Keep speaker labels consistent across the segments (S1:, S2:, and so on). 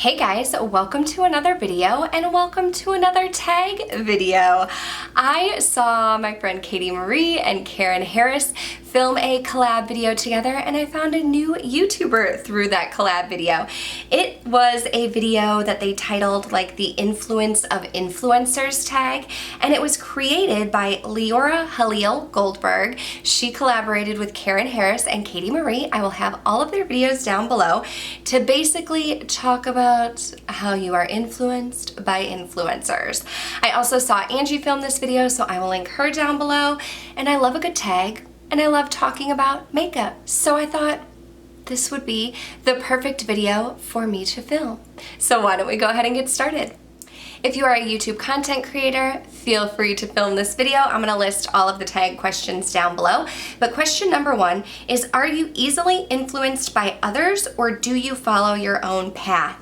S1: Hey guys, welcome to another video and welcome to another tag video. I saw my friend Katie Marie and Karen Harris film a collab video together and I found a new YouTuber through that collab video. It was a video that they titled like the Influence of Influencers tag, and it was created by Leora Halil Goldberg. She collaborated with Karen Harris and Katie Marie. I will have all of their videos down below to basically talk about how you are influenced by influencers. I also saw Angie film this video, so I will link her down below. And I love a good tag, and I love talking about makeup. So I thought this would be the perfect video for me to film. So why don't we go ahead and get started? If you are a YouTube content creator, feel free to film this video. I'm gonna list all of the tag questions down below. But question number one is, are you easily influenced by others or do you follow your own path?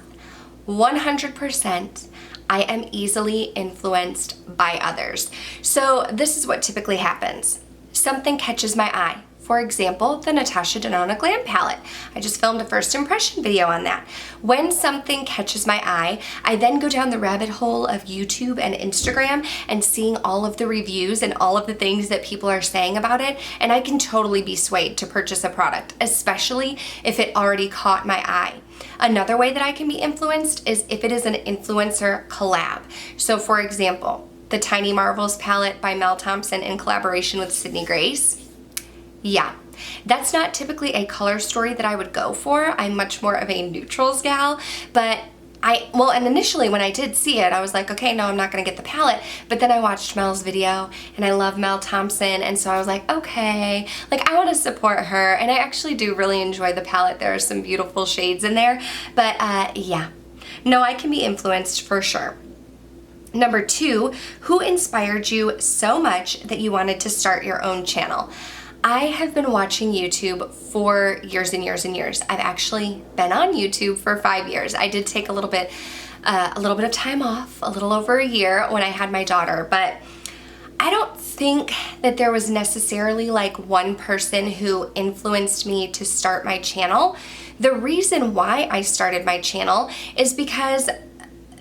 S1: 100%. I am easily influenced by others. So this is what typically happens. Something catches my eye. For example, the Natasha Denona Glam Palette. I just filmed a first impression video on that. When something catches my eye, I then go down the rabbit hole of YouTube and Instagram and seeing all of the reviews and all of the things that people are saying about it, and I can totally be swayed to purchase a product, especially if it already caught my eye. Another way that I can be influenced is if it is an influencer collab. So for example, the Tiny Marvels palette by Mel Thompson in collaboration with Sydney Grace. Yeah, that's not typically a color story that I would go for. I'm much more of a neutrals gal, but and initially when I did see it, I was like, okay, no, I'm not gonna get the palette. But then I watched Mel's video and I love Mel Thompson, and so I was like, okay, like I wanna support her, and I actually do really enjoy the palette. There are some beautiful shades in there, but yeah, no, I can be influenced for sure. Number two, who inspired you so much that you wanted to start your own channel? I have been watching YouTube for years and years and years. I've actually been on YouTube for 5 years. I did take a little bit of time off, a little over a year when I had my daughter, but I don't think that there was necessarily like one person who influenced me to start my channel. The reason why I started my channel is because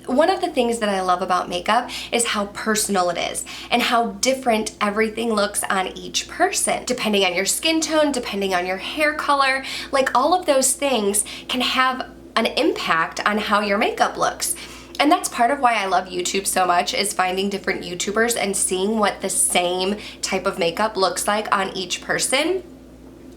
S1: one of the things that I love about makeup is how personal it is and how different everything looks on each person. Depending on your skin tone, depending on your hair color, like all of those things can have an impact on how your makeup looks. And that's part of why I love YouTube so much, is finding different YouTubers and seeing what the same type of makeup looks like on each person.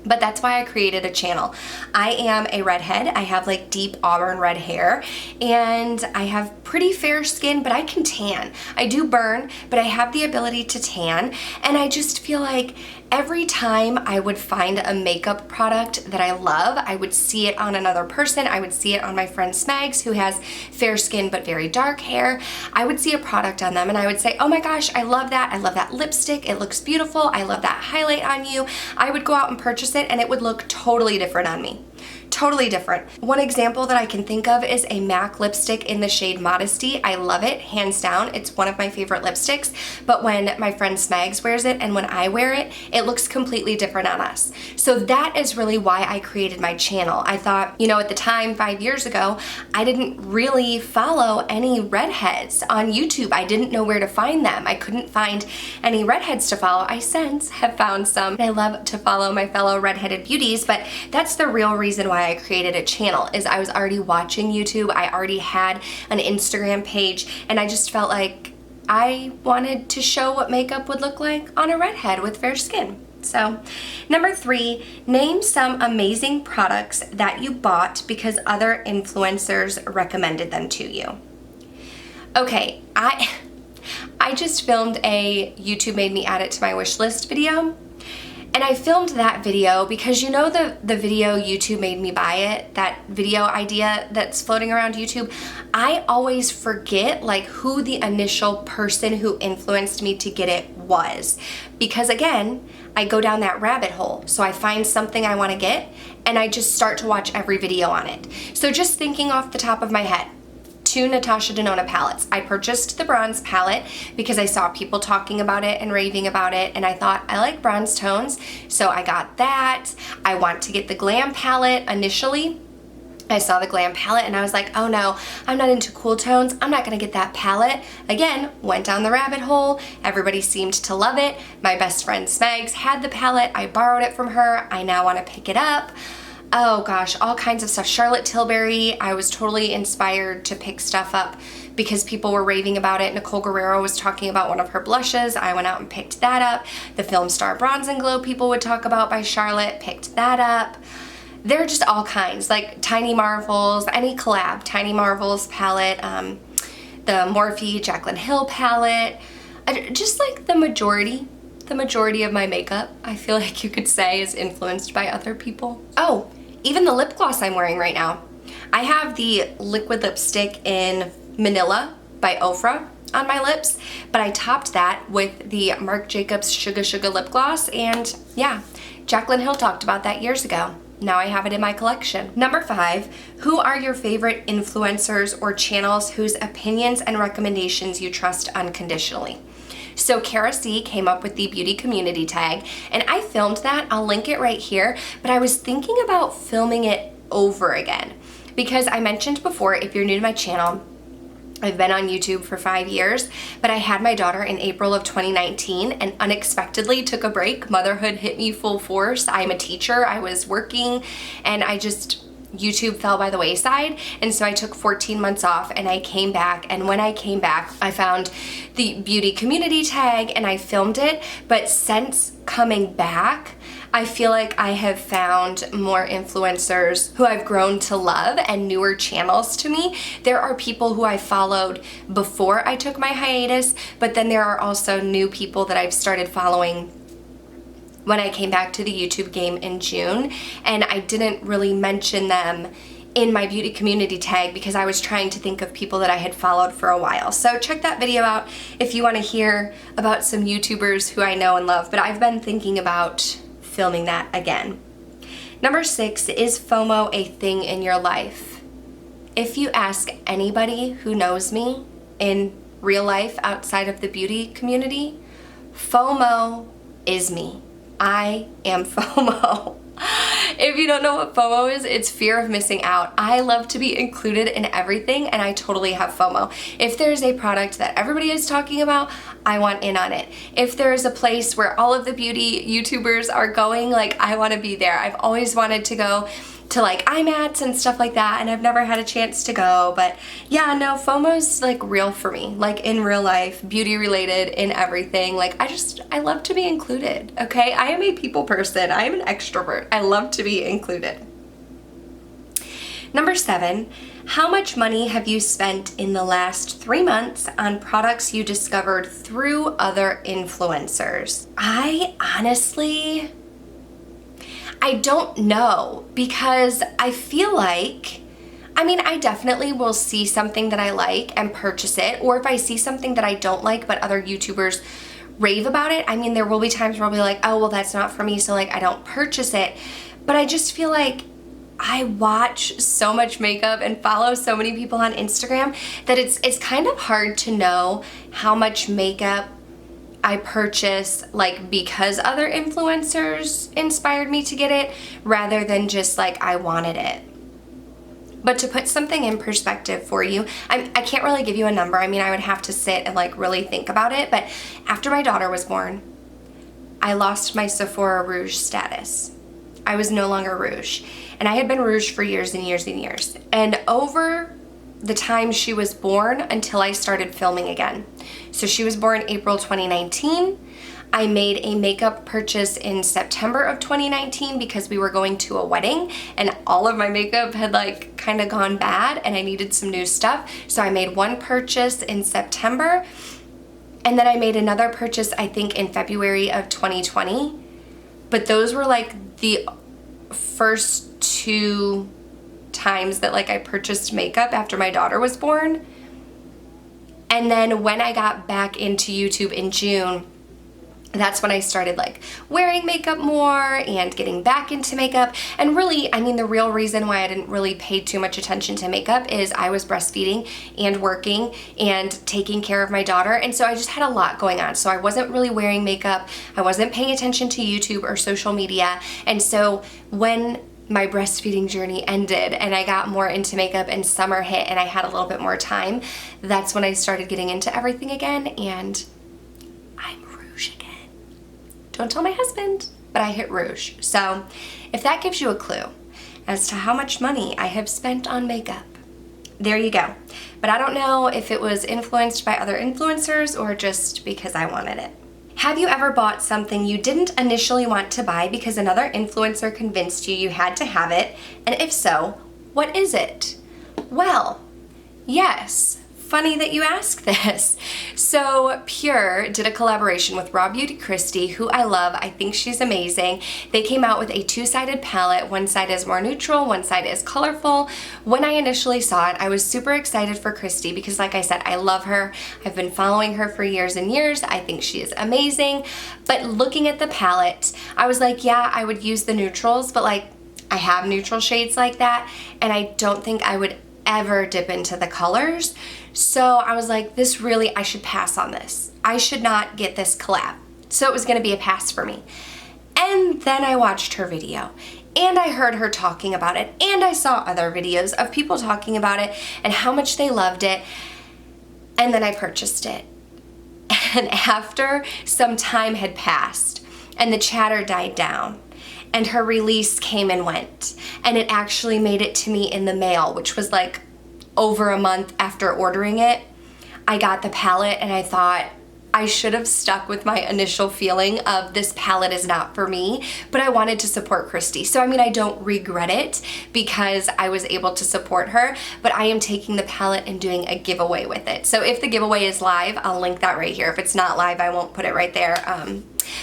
S1: But that's why I created a channel. I am a redhead. I have like deep auburn red hair, and I have pretty fair skin, but I can tan. I do burn, but I have the ability to tan, and I just feel like every time I would find a makeup product that I love, I would see it on another person. I would see it on my friend Smags, who has fair skin but very dark hair. I would see a product on them and I would say, oh my gosh, I love that. I love that lipstick. It looks beautiful. I love that highlight on you. I would go out and purchase it and it would look totally different on me. Totally different. One example that I can think of is a MAC lipstick in the shade Modesty. I love it, hands down. It's one of my favorite lipsticks, but when my friend Smags wears it and when I wear it, it looks completely different on us. So that is really why I created my channel. I thought, you know, at the time, 5 years ago, I didn't really follow any redheads on YouTube. I didn't know where to find them. I couldn't find any redheads to follow. I since have found some. I love to follow my fellow redheaded beauties, but that's the real reason why I created a channel, is I was already watching YouTube. I already had an Instagram page, and I just felt like I wanted to show what makeup would look like on a redhead with fair skin. So, number three, name some amazing products that you bought because other influencers recommended them to you. Okay, I just filmed a YouTube made me add it to my wish list video. And I filmed that video because, you know, the video YouTube made me buy it, that video idea that's floating around YouTube, I always forget like who the initial person who influenced me to get it was. Because again, I go down that rabbit hole. So I find something I want to get and I just start to watch every video on it. So just thinking off the top of my head, 2 Natasha Denona palettes. I purchased the bronze palette because I saw people talking about it and raving about it, and I thought I like bronze tones, so I got that. I want to get the glam palette initially I saw the Glam palette and I was like, oh no, I'm not into cool tones. I'm not gonna get that palette. Again, went down the rabbit hole. Everybody seemed to love it. My best friend Smegs had the palette. I borrowed it from her. I now wanna pick it up. Oh gosh, all kinds of stuff. Charlotte Tilbury, I was totally inspired to pick stuff up because people were raving about it. Nicole Guerrero was talking about one of her blushes. I went out and picked that up. The Film Star Bronze and Glow people would talk about by Charlotte, picked that up. They're just all kinds, like Tiny Marvels, any collab, Tiny Marvels palette, the Morphe Jaclyn Hill palette, just like the majority of my makeup, I feel like you could say, is influenced by other people. Oh, even the lip gloss I'm wearing right now. I have the liquid lipstick in Manila by Ofra on my lips, but I topped that with the Marc Jacobs Sugar Sugar lip gloss, and yeah, Jaclyn Hill talked about that years ago. Now I have it in my collection. Number 5, who are your favorite influencers or channels whose opinions and recommendations you trust unconditionally? So Kara C came up with the beauty community tag, and I filmed that. I'll link it right here, but I was thinking about filming it over again because I mentioned before, if you're new to my channel, I've been on YouTube for 5 years, but I had my daughter in April of 2019 and unexpectedly took a break. Motherhood hit me full force. I'm a teacher, I was working, and YouTube fell by the wayside, and so I took 14 months off and I came back, and when I came back I found the beauty community tag and I filmed it. But since coming back, I feel like I have found more influencers who I've grown to love and newer channels to me. There are people who I followed before I took my hiatus, but then there are also new people that I've started following when I came back to the YouTube game in June, and I didn't really mention them in my beauty community tag because I was trying to think of people that I had followed for a while. So check that video out if you want to hear about some YouTubers who I know and love, but I've been thinking about filming that again. Number 6, is FOMO a thing in your life? If you ask anybody who knows me in real life outside of the beauty community, FOMO is me. I am FOMO. If you don't know what FOMO is, it's fear of missing out. I love to be included in everything, and I totally have FOMO. If there's a product that everybody is talking about, I want in on it. If there's a place where all of the beauty YouTubers are going, like, I want to be there. I've always wanted to go to like IMATs and stuff like that, and I've never had a chance to go. But yeah, no, FOMO's like real for me, like in real life, beauty related, in everything. Like I love to be included, okay? I am a people person. I am an extrovert. I love to be included. Number 7, how much money have you spent in the last 3 months on products you discovered through other influencers? I honestly don't know, because I feel like, I definitely will see something that I like and purchase it, or if I see something that I don't like but other YouTubers rave about it, there will be times where I'll be like, oh, well, that's not for me, so like I don't purchase it. But I just feel like I watch so much makeup and follow so many people on Instagram that it's kind of hard to know how much makeup I purchase like because other influencers inspired me to get it, rather than just like I wanted it. But to put something in perspective for you, I can't really give you a number. I would have to sit and like really think about it. But after my daughter was born, I lost my Sephora Rouge status. I was no longer Rouge. And I had been Rouge for years and years and years. And over the time she was born until I started filming again. So she was born April 2019. I made a makeup purchase in September of 2019 because we were going to a wedding and all of my makeup had like kind of gone bad and I needed some new stuff. So I made one purchase in September, and then I made another purchase I think in February of 2020. But those were like the first 2 times that like I purchased makeup after my daughter was born. And then when I got back into YouTube in June, that's when I started like wearing makeup more and getting back into makeup. And really, the real reason why I didn't really pay too much attention to makeup is I was breastfeeding and working and taking care of my daughter. And so I just had a lot going on. So I wasn't really wearing makeup. I wasn't paying attention to YouTube or social media. And so when my breastfeeding journey ended and I got more into makeup and summer hit and I had a little bit more time, that's when I started getting into everything again, and I'm rouge again. Don't tell my husband, but I hit rouge. So if that gives you a clue as to how much money I have spent on makeup, there you go. But I don't know if it was influenced by other influencers or just because I wanted it. Have you ever bought something you didn't initially want to buy because another influencer convinced you had to have it? And if so, what is it? Well, yes. Funny that you ask this. So Pure did a collaboration with Raw Beauty Christy, who I love. I think she's amazing. They came out with a two-sided palette. One side is more neutral, one side is colorful. When I initially saw it, I was super excited for Christy because, like I said, I love her. I've been following her for years and years. I think she is amazing. But looking at the palette, I was like, yeah, I would use the neutrals, but like I have neutral shades like that, and I don't think I would ever dip into the colors. So I was like, this really, I should pass on this. I should not get this collab. So it was gonna be a pass for me. And then I watched her video and I heard her talking about it and I saw other videos of people talking about it and how much they loved it. And then I purchased it. And after some time had passed and the chatter died down, and her release came and went, and it actually made it to me in the mail, which was like over a month after ordering it. I got the palette and I thought I should have stuck with my initial feeling of this palette is not for me, but I wanted to support Christy. So I mean, I don't regret it because I was able to support her, but I am taking the palette and doing a giveaway with it. So if the giveaway is live, I'll link that right here. If it's not live, I won't put it right there.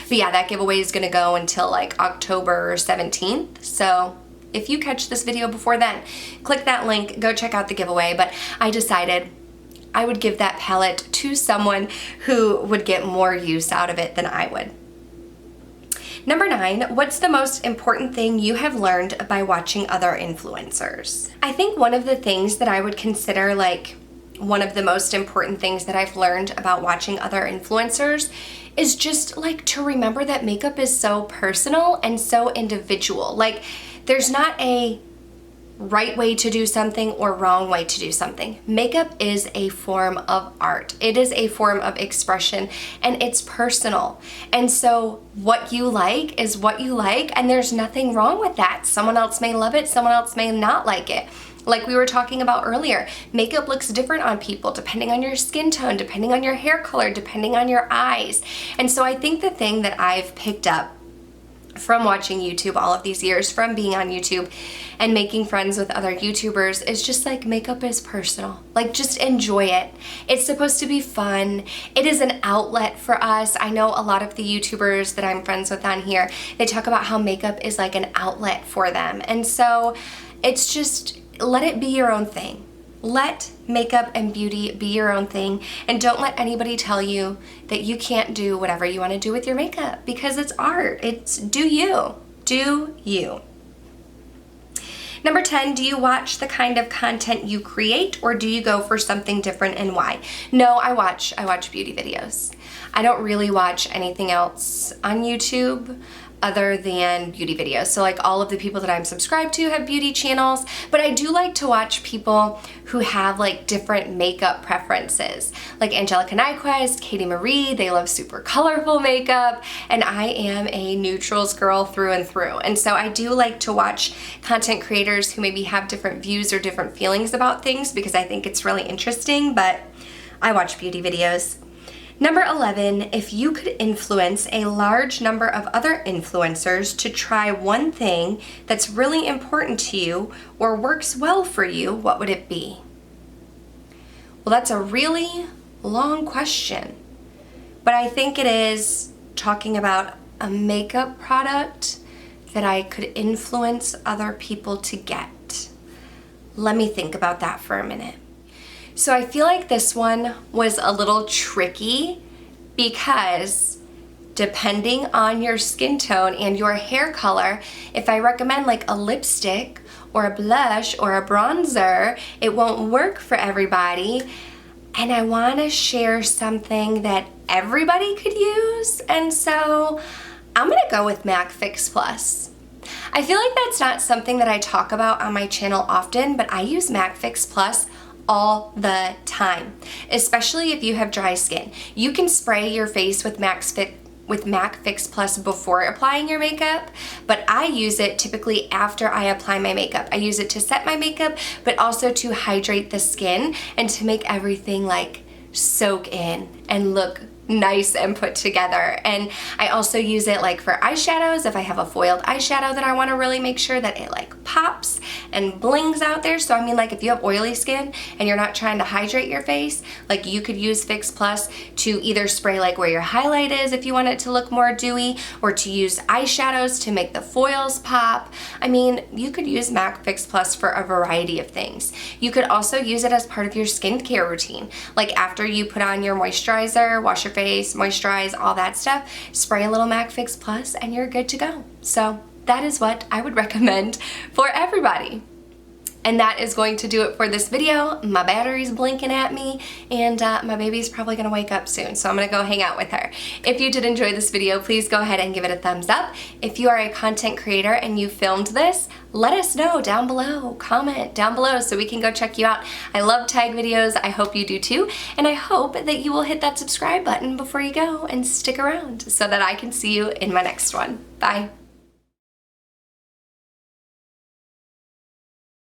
S1: But yeah, that giveaway is gonna go until like October 17th. So if you catch this video before then, click that link, go check out the giveaway. But I decided I would give that palette to someone who would get more use out of it than I would. Number 9, what's the most important thing you have learned by watching other influencers? I think one of the things that I would consider like one of the most important things that I've learned about watching other influencers is just like to remember that makeup is so personal and so individual. Like there's not a right way to do something or wrong way to do something. Makeup is a form of art. It is a form of expression and it's personal. And so what you like is what you like, and there's nothing wrong with that. Someone else may love it, someone else may not like it. Like we were talking about earlier, makeup looks different on people depending on your skin tone, depending on your hair color, depending on your eyes. And so I think the thing that I've picked up from watching YouTube all of these years, from being on YouTube and making friends with other YouTubers, is just like makeup is personal. Like just enjoy it. It's supposed to be fun. It is an outlet for us. I know a lot of the YouTubers that I'm friends with on here, they talk about how makeup is like an outlet for them. And so it's just, let it be your own thing. Let makeup and beauty be your own thing, and don't let anybody tell you that you can't do whatever you want to do with your makeup, because it's art. It's do you. Do you. Number 10, do you watch the kind of content you create, or do you go for something different, and why? No, I watch beauty videos. I don't really watch anything else on YouTube other than beauty videos. So like all of the people that I'm subscribed to have beauty channels, but I do like to watch people who have like different makeup preferences. Like Angelica Nyquist, Katie Marie, they love super colorful makeup, and I am a neutrals girl through and through. And so I do like to watch content creators who maybe have different views or different feelings about things because I think it's really interesting, but I watch beauty videos. Number 11, if you could influence a large number of other influencers to try one thing that's really important to you or works well for you, what would it be? Well, that's a really long question, but I think it is talking about a makeup product that I could influence other people to get. Let me think about that for a minute. So I feel like this one was a little tricky because depending on your skin tone and your hair color, if I recommend like a lipstick or a blush or a bronzer, it won't work for everybody. And I want to share something that everybody could use, and so I'm gonna go with MAC Fix Plus. I feel like that's not something that I talk about on my channel often, but I use MAC Fix Plus all the time, especially if you have dry skin. You can spray your face with MAC Fix Plus before applying your makeup, but I use it typically after I apply my makeup. I use it to set my makeup, but also to hydrate the skin and to make everything like soak in and look nice and put together. And I also use it like for eyeshadows. If I have a foiled eyeshadow that I want to really make sure that it like pops and blings out there. So I mean, like if you have oily skin and you're not trying to hydrate your face, like you could use Fix Plus to either spray like where your highlight is if you want it to look more dewy, or to use eyeshadows to make the foils pop. I mean, you could use MAC Fix Plus for a variety of things. You could also use it as part of your skincare routine. Like after you put on your moisturizer, wash your face, moisturize, all that stuff, spray a little MAC Fix Plus and you're good to go. So that is what I would recommend for everybody. And that is going to do it for this video. My battery's blinking at me, and my baby's probably gonna wake up soon, so I'm gonna go hang out with her. If you did enjoy this video, please go ahead and give it a thumbs up. If you are a content creator and you filmed this, let us know down below. Comment down below so we can go check you out. I love tag videos. I hope you do too. And I hope that you will hit that subscribe button before you go and stick around so that I can see you in my next one. Bye.